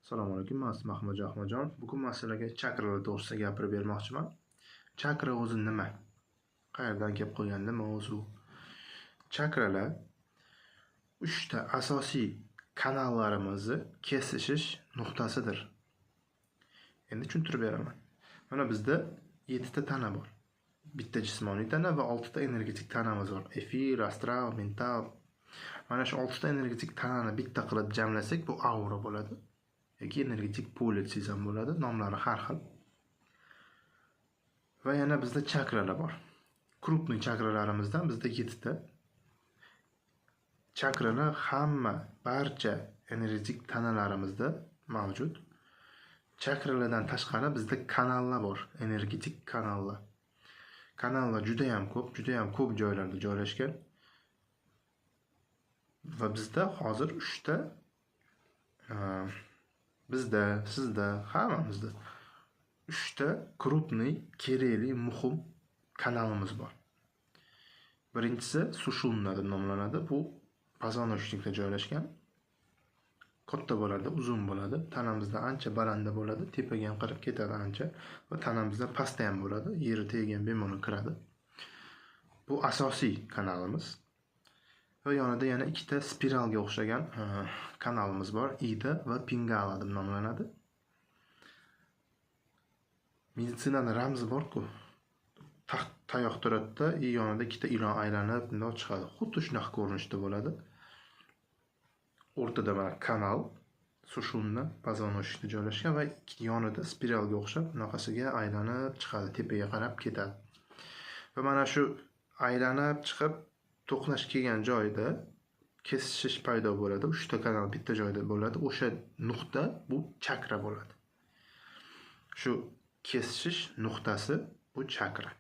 Assalomu alaykum, men Mahmudjon Ahmadjon. Bugun men sizlarga chakralar to'g'risida gapirib bermoqchiman. Chakra o'zi nima? Qayerdan kelib qolgan nima o'zi? Chakralar 3 ta asosiy kanallarimizni kesishish nuqtasidir. Endi tushuntirib beraman. Mana bizda 7 ta tana bor. Bitta jismoniy tana va 6 ta energetik tanamiz bor. Efir, astral, mental. Mana shu 6 ta energetik tanani bitta qilib jamlasak, bu aura bo'ladi. yoki energetik pol etsangiz ham bo'ladi, nomlari har xil. Va yana bizda chakralar bor. Krupniy chakralarimizdan bizda 7 ta. Chakralar barcha energetik tanalarimizda mavjud. Chakralardan tashqari bizda kanallar bor, energetik kanallar. Kanallar juda ham ko'p joylarda joylashgan. Va bizda hozir 3 ta bizda, sizda, hammamizda 3 ta krupniy, kerakli, muhim kanalimiz bor. Birinchisi sushumna deb nomlanadi. Bu poзвоночникda joylashgan. Katta bo'ladi, uzun bo'ladi. Tanamizda ancha baranda bo'ladi, tepaga ham qarab ketadi ancha va tanamizda pastda ham bo'ladi. Yeri teggan bemalol kiradi. Bu asosiy kanalimiz. Va yonida yana 2 ta spiralga o'xshagan kanalimiz bor. Ida va pingala deb nomlanadi. Meditsinada ramzi bor-ku. Tayoq turadi, yonida 2 ta ilon aylanib, bundoq chiqadi. Xuddi shunaqa ko'rinishda bo'ladi. O'rtada mana kanal, sushumna, позвоночникda joylashgan va yonida spiralga o'xshab, bunaqasiga aylanib chiqadi, tepaga qarab ketadi. Va mana shu aylanib chiqib to'qnash kelgan joyda kesishish paydo bo'ladi. 3 ta kanal bitta joyda bo'ladi. O'sha nuqta bu chakra bo'ladi. Shu kesishish nuqtasi bu chakra.